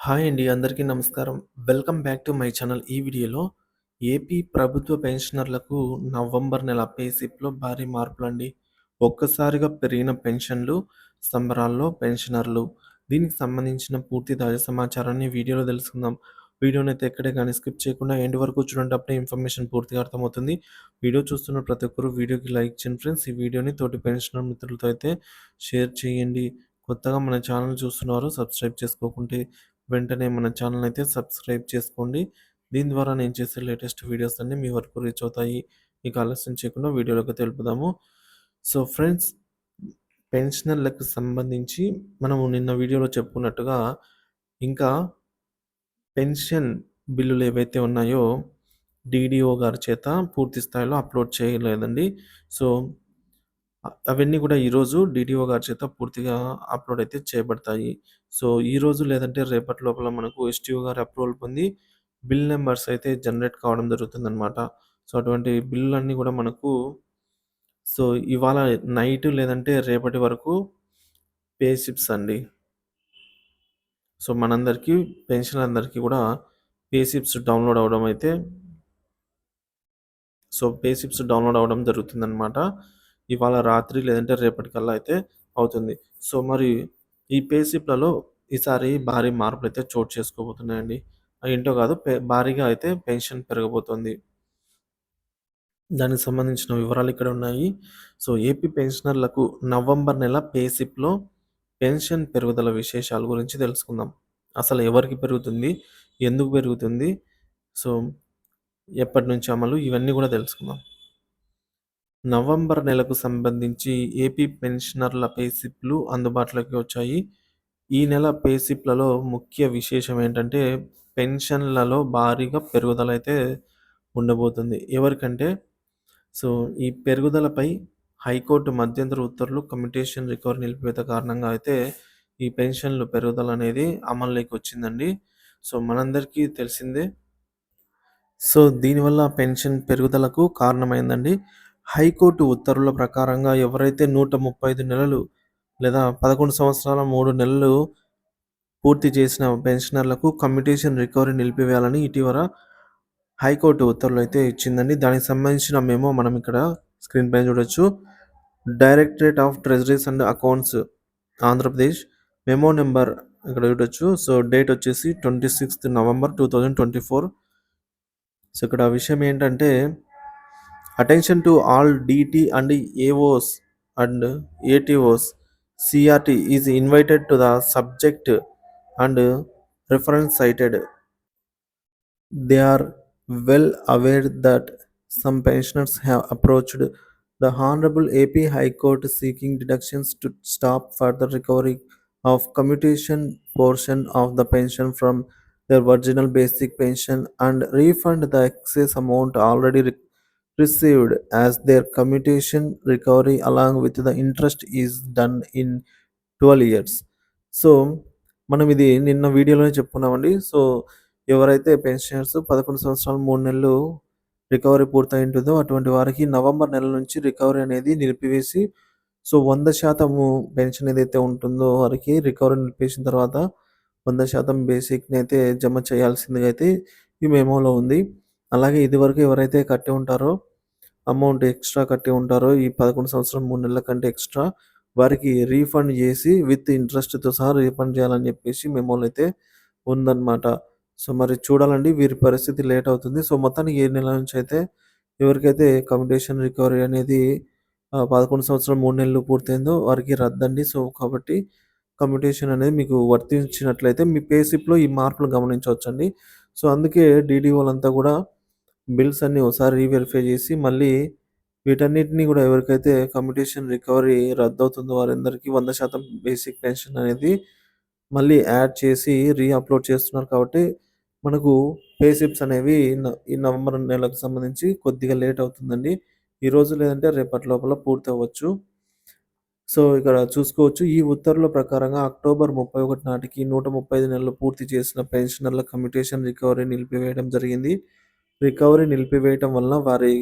Hi అండి. అందరికీ నమస్కారం. Welcome back to my channel. ఈ వీడియోలో ఏపీ ప్రభుత్వ పెన్షనర్లకు నవంబర్ నెల పే స్లిప్‌లో భారీ మార్పులండి. ఒక్కసారిగా పెరిగిన పెన్షన్లు, సంబరాల్లో పెన్షనర్లు. దీనికి సంబంధించిన పూర్తి తాజా సమాచారాన్ని వీడియోలో తెలుసుకుందాం. వీడియోనైతే ఎక్కడే గాని స్కిప్ చేయకుండా ఎండ్ వరకు చూడండి. అప్పుడే ఇన్ఫర్మేషన్ పూర్తిగా అర్థమవుతుంది. వీడియో చూస్తున్న ప్రతి ఒక్కరు వీడియోకి లైక్ చేయండి ఫ్రెండ్స్. ఈ వీడియోని తోటి పెన్షనర్ మిత్రులతో అయితే షేర్ చేయండి. కొత్తగా మన ఛానల్ చూస్తున్నవారు సబ్స్క్రైబ్ చేసుకోకుంటే వెంటనే మన ఛానల్ అయితే సబ్స్క్రైబ్ చేసుకోండి. దీని ద్వారా నేను చేసే లేటెస్ట్ వీడియోస్ అన్నీ మీ వరకు రీచ్ అవుతాయి. ఇక ఆలస్యం చేయకుండా వీడియోలోకి తెలుపుదాము. సో ఫ్రెండ్స్, పెన్షనర్లకు సంబంధించి మనము నిన్న వీడియోలో చెప్పుకున్నట్టుగా ఇంకా పెన్షన్ బిల్లులు ఏవైతే ఉన్నాయో డీడీఓ గారి చేత పూర్తి స్థాయిలో అప్లోడ్ చేయలేదండి. సో అవన్నీ కూడా ఈరోజు డీడీఓ గారి చేత పూర్తిగా అప్లోడ్ అయితే చేయబడతాయి. సో ఈరోజు లేదంటే రేపటి లోపల మనకు ఎస్టీఓ గారి అప్రూవల్ పొంది బిల్ నంబర్స్ అయితే జనరేట్ కావడం జరుగుతుందనమాట. సో అటువంటి బిల్లులన్నీ కూడా మనకు సో ఇవాళ నైట్ లేదంటే రేపటి వరకు పే స్లిప్స్ అండి. సో మనందరికీ పెన్షనర్లందరికీ కూడా పే స్లిప్స్ డౌన్‌లోడ్ అవ్వడం అయితే పే స్లిప్స్ డౌన్‌లోడ్ అవ్వడం జరుగుతుందనమాట. ఇవాళ రాత్రి లేదంటే రేపటికల్లా అయితే అవుతుంది. సో మరి ఈ పే స్లిప్‌లలో ఈసారి భారీ మార్పులైతే చోటు చేసుకోబోతున్నాయండి. ఏంటో కాదు భారీగా అయితే పెన్షన్ పెరగబోతుంది. దానికి సంబంధించిన వివరాలు ఇక్కడ ఉన్నాయి. సో ఏపీ పెన్షనర్లకు నవంబర్ నెల పే స్లిప్‌లో పెన్షన్ పెరుగుదల విశేషాల గురించి తెలుసుకుందాం. అసలు ఎవరికి పెరుగుతుంది? ఎందుకు పెరుగుతుంది? సో ఎప్పటినుంచి అమలు? ఇవన్నీ కూడా తెలుసుకుందాం. నవంబర్ నెలకు సంబంధించి ఏపీ పెన్షనర్ల పే స్లిప్‌లు అందుబాటులోకి వచ్చాయి. ఈ నెల పే స్లిప్‌లలో ముఖ్య విశేషం ఏంటంటే పెన్షన్‌లలో భారీగా పెరుగుదలైతే ఉండబోతుంది. ఎవరికంటే సో ఈ పెరుగుదలపై హైకోర్టు మధ్యంతర ఉత్తర్వులు కమ్యుటేషన్ రికవరీ నిలిపివేత కారణంగా అయితే ఈ పెన్షన్‌లు పెరుగుదల అనేది అమల్లోకి వచ్చిందండి. సో మనందరికీ తెలిసిందే. సో దీనివల్ల పెన్షన్ పెరుగుదలకు కారణమైందండి. హైకోర్టు ఉత్తర్వుల ప్రకారంగా ఎవరైతే 135 నెలలు లేదా 11 సంవత్సరాల 3 నెలలు పూర్తి చేసిన పెన్షనర్లకు కమ్యుటేషన్ రికవరీ నిలిపివేయాలని ఇటీవల హైకోర్టు ఉత్తర్వులైతే ఇచ్చిందండి. దానికి సంబంధించిన మెమో మనం ఇక్కడ స్క్రీన్ పైన చూడొచ్చు. Directorate of treasuries and accounts Andhra Pradesh memo number ఇక్కడ చూడొచ్చు. సో డేట్ వచ్చేసి 26థ్ నవంబర్ 2024. సో ఇక్కడ విషయం ఏంటంటే attention to all DT and AOs and ATOs CRT is invited to the subject and reference cited. They are well aware that some pensioners have approached the Honorable AP High Court seeking deductions to stop further recovery of commutation portion of the pension from their original basic pension and refund the excess amount already received as their commutation recovery along with the interest is done in 12 years. So మనం ఇది నిన్న వీడియోలోనే చెప్పుకున్నామండి. So ఎవరైతే pensioners 11 సంవత్సరాలు 3 నెలలు recovery పూర్తయి ఉంటుందో అటువంటి వారికి నవంబర్ నెల నుంచి రికవరీ అనేది నిలిపివేసి 100% పెన్షన్ ఏదైతే ఉంటుందో వారికి రికవరీ నిలిపేసిన తర్వాత 100% బేసిక్‌ని అయితే జమ చేయాల్సిందిగా అయితే ఈ మెమోలో ఉంది. అలాగే ఇదివరకు ఎవరైతే కట్టి ఉంటారో అమౌంట్ ఎక్స్‌ట్రా కట్టి ఉంటారో ఈ 11 సంవత్సరం 3 నెలల కంటే ఎక్స్‌ట్రా వారికి రీఫండ్ చేసి విత్ ఇంట్రెస్ట్‌తో సహా రీఫండ్ చేయాలని చెప్పేసి మెమోలో అయితే ఉందన్నమాట. సో మరి చూడాలండి వీరి పరిస్థితి లేట్ అవుతుంది. సో మొత్తానికి ఏ నెల నుంచి అయితే ఎవరికైతే కమ్యుటేషన్ రికవరీ అనేది 11 సంవత్సరం 3 నెలలు పూర్తయిందో వారికి రద్దండి. సో కాబట్టి కమ్యుటేషన్ అనేది మీకు వర్తించినట్లయితే మీ పే స్లిప్‌లో ఈ మార్పులు గమనించవచ్చండి. సో అందుకే డీడీఓలంతా కూడా బిల్స్ అన్నీ ఒకసారి రీవెరిఫై చేసి మళ్ళీ వీటన్నిటిని కూడా ఎవరికైతే కమ్యుటేషన్ రికవరీ రద్దవుతుందో వారందరికీ 100% బేసిక్ పెన్షన్ అనేది మళ్ళీ యాడ్ చేసి అప్‌లోడ్ చేస్తున్నారు కాబట్టి మనకు పే స్లిప్స్ అనేవి ఈ నవంబర్ నెలకు సంబంధించి కొద్దిగా లేట్ అవుతుందండి. ఈరోజు లేదంటే రేపటి లోపల పూర్తవ్వచ్చు. సో ఇక్కడ చూసుకోవచ్చు. ఈ ఉత్తర్వుల ప్రకారంగా అక్టోబర్ 31 నాటికి 135 నెలలు పూర్తి చేసిన పెన్షనర్ల కమ్యుటేషన్ రికవరీ నిలిపివేయడం జరిగింది. రికవరీ నిలిపివేయటం వలన వారి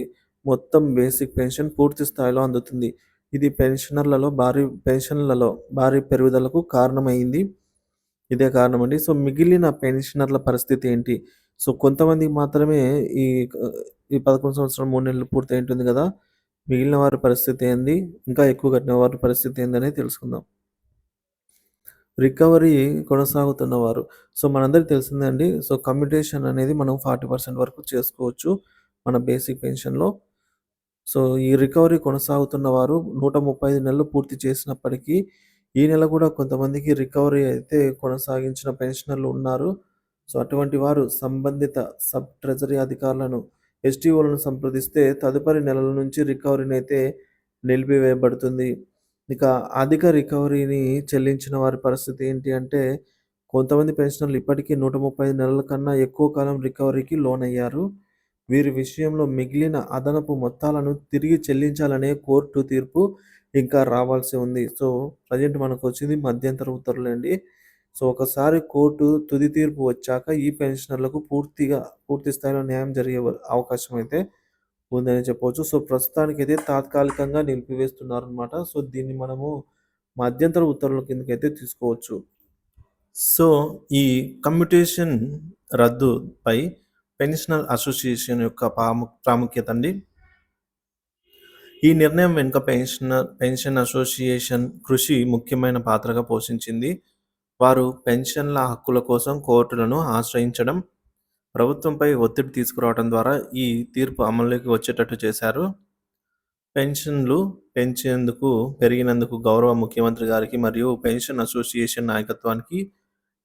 మొత్తం బేసిక్ పెన్షన్ పూర్తి స్థాయిలో అందుతుంది. ఇది పెన్షన్‌లలో భారీ పెరుగుదలకు కారణమైంది. ఇదే కారణమండి. సో, మిగిలిన పెన్షనర్ల పరిస్థితి ఏంటి? సో, కొంతమందికి మాత్రమే ఈ ఈ 11 సంవత్సరాలు 3 నెలలు పూర్తయి ఉంటుంది గదా! మిగిలిన వారి పరిస్థితి ఏంది? ఇంకా ఎక్కువ కట్టిన వారి పరిస్థితి ఏందనేది తెలుసుకుందాం. రికవరీ కొనసాగుతున్నవారు. సో, మనందరికి తెలిసిందే అండి. సో, కమ్యూటేషన్ అనేది మనం 40% వరకు చేసుకోవచ్చు మన బేసిక్ పెన్షన్‌లో. సో, ఈ రికవరీ కొనసాగుతున్న వారు 135 నెలలు పూర్తి చేసినప్పటికీ, ఈ నెల కూడా కొంతమందికి రికవరీ అయితే కొనసాగించిన పెన్షనర్లు ఉన్నారు. సో, అటువంటి వారు సంబంధిత సబ్ ట్రెజరీ అధికారులను, ఎస్‌టీఓలను సంప్రదిస్తే తదుపరి నెలల నుంచి రికవరీనైతే నిలిపివేయబడుతుంది. ఇక అధిక రికవరీని చెల్లించిన వారి పరిస్థితి ఏంటి అంటే, కొంతమంది పెన్షనర్లు ఇప్పటికీ 135 నెలల కన్నా ఎక్కువ కాలం రికవరీకి లోనయ్యారు. వీరి విషయంలో మిగిలిన అదనపు మొత్తాలను తిరిగి చెల్లించాలనే కోర్టు తీర్పు ఇంకా రావాల్సి ఉంది. సో, ప్రెజెంట్ మనకొచ్చింది మధ్యంతర ఉత్తర్వులండి. సో, ఒకసారి కోర్టు తుది తీర్పు వచ్చాక ఈ పెన్షనర్లకు పూర్తి స్థాయిలో న్యాయం జరిగే అవకాశం అయితే ఉందని చెప్పవచ్చు. సో, ప్రస్తుతానికైతే తాత్కాలికంగా నిలిపివేస్తున్నారనమాట. సో, దీన్ని మనము మధ్యంతర ఉత్తర్వుల కిందకైతే తీసుకోవచ్చు. సో, ఈ కమ్యుటేషన్ రద్దుపై పెన్షనర్ అసోసియేషన్ యొక్క ప్రాముఖ్యత అండి. ఈ నిర్ణయం వెనుక పెన్షన్ అసోసియేషన్ కృషి ముఖ్యమైన పాత్రగా పోషించింది. వారు పెన్షన్ల హక్కుల కోసం కోర్టులను ఆశ్రయించడం, ప్రభుత్వంపై ఒత్తిడి తీసుకురావడం ద్వారా ఈ తీర్పు అమల్లోకి వచ్చేటట్టు చేశారు. పెన్షన్లు పెరిగినందుకు గౌరవ ముఖ్యమంత్రి గారికి మరియు పెన్షన్ అసోసియేషన్ నాయకత్వానికి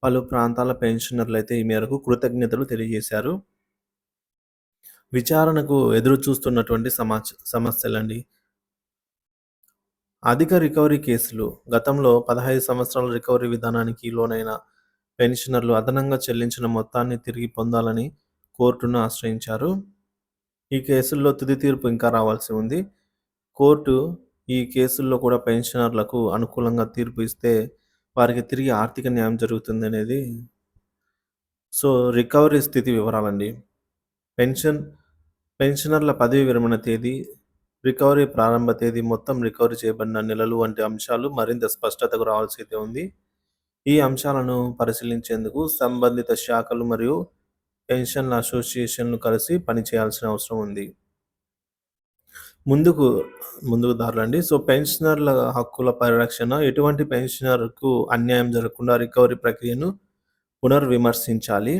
పలు ప్రాంతాల పెన్షనర్లయితే ఈ మేరకు కృతజ్ఞతలు తెలియజేశారు. విచారణకు ఎదురు చూస్తున్నటువంటి సమస్యలండి. అధిక రికవరీ కేసులు. గతంలో 15 సంవత్సరాల రికవరీ విధానానికి లోనైన పెన్షనర్లు అదనంగా చెల్లించిన మొత్తాన్ని తిరిగి పొందాలని కోర్టును ఆశ్రయించారు. ఈ కేసుల్లో తుది తీర్పు ఇంకా రావాల్సి ఉంది. కోర్టు ఈ కేసుల్లో కూడా పెన్షనర్లకు అనుకూలంగా తీర్పు ఇస్తే వారికి తిరిగి ఆర్థిక న్యాయం జరుగుతుందనేది. సో, రికవరీ స్థితి వివరాలండి. పెన్షన్ పెన్షనర్ల పదవీ విరమణ తేదీ, రికవరీ ప్రారంభ తేదీ, మొత్తం రికవరీ చేయబడిన నెలలు వంటి అంశాలు మరింత స్పష్టతకు రావాల్సి అయితే ఉంది. ఈ అంశాలను పరిశీలించేందుకు సంబంధిత శాఖలు మరియు పెన్షన్ల అసోసియేషన్లు కలిసి పనిచేయాల్సిన అవసరం ఉంది. ముందుకు ముందుకు దారులండి. సో, పెన్షనర్ల హక్కుల పరిరక్షణ, ఎటువంటి పెన్షనర్‌కు అన్యాయం జరగకుండా రికవరీ ప్రక్రియను పునర్విమర్శించాలి.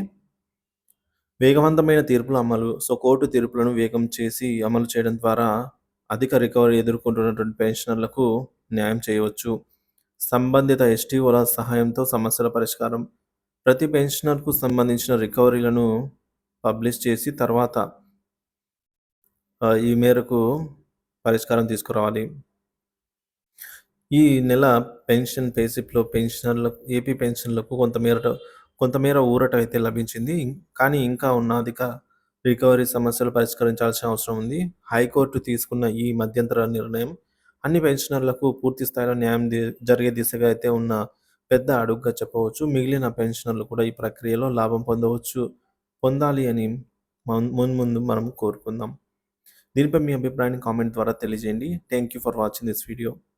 వేగవంతమైన తీర్పుల అమలు. సో, కోర్టు తీర్పులను వేగం చేసి అమలు చేయడం ద్వారా అధిక రికవరీ ఎదుర్కొంటున్నటువంటి పెన్షనర్లకు న్యాయం చేయవచ్చు. సంబంధిత ఎస్‌టీఓల సహాయంతో సమస్యల పరిష్కారం. ప్రతి పెన్షనర్‌కు సంబంధించిన రికవరీలను పబ్లిష్ చేసి తర్వాత ఈ మేరకు పరిష్కారం తీసుకురావాలి. ఈ నెల పెన్షన్ పే స్లిప్‌లో ఏపీ పెన్షన్‌లకు కొంతమేర ఊరట అయితే లభించింది. కానీ ఇంకా ఉన్న అధిక రికవరీ సమస్యలు పరిష్కరించాల్సిన అవసరం ఉంది. హైకోర్టు తీసుకున్న ఈ మధ్యంతర నిర్ణయం అన్ని పెన్షనర్లకు పూర్తి స్థాయిలో న్యాయం జరిగే దిశగా అయితే ఉన్న పెద్ద అడుగుగా చెప్పవచ్చు. మిగిలిన పెన్షనర్లు కూడా ఈ ప్రక్రియలో లాభం పొందాలి అని మున్ముందు మనం కోరుకుందాం. దీనిపై మీ అభిప్రాయాన్ని కామెంట్ ద్వారా తెలియజేయండి. Thank you for watching this video.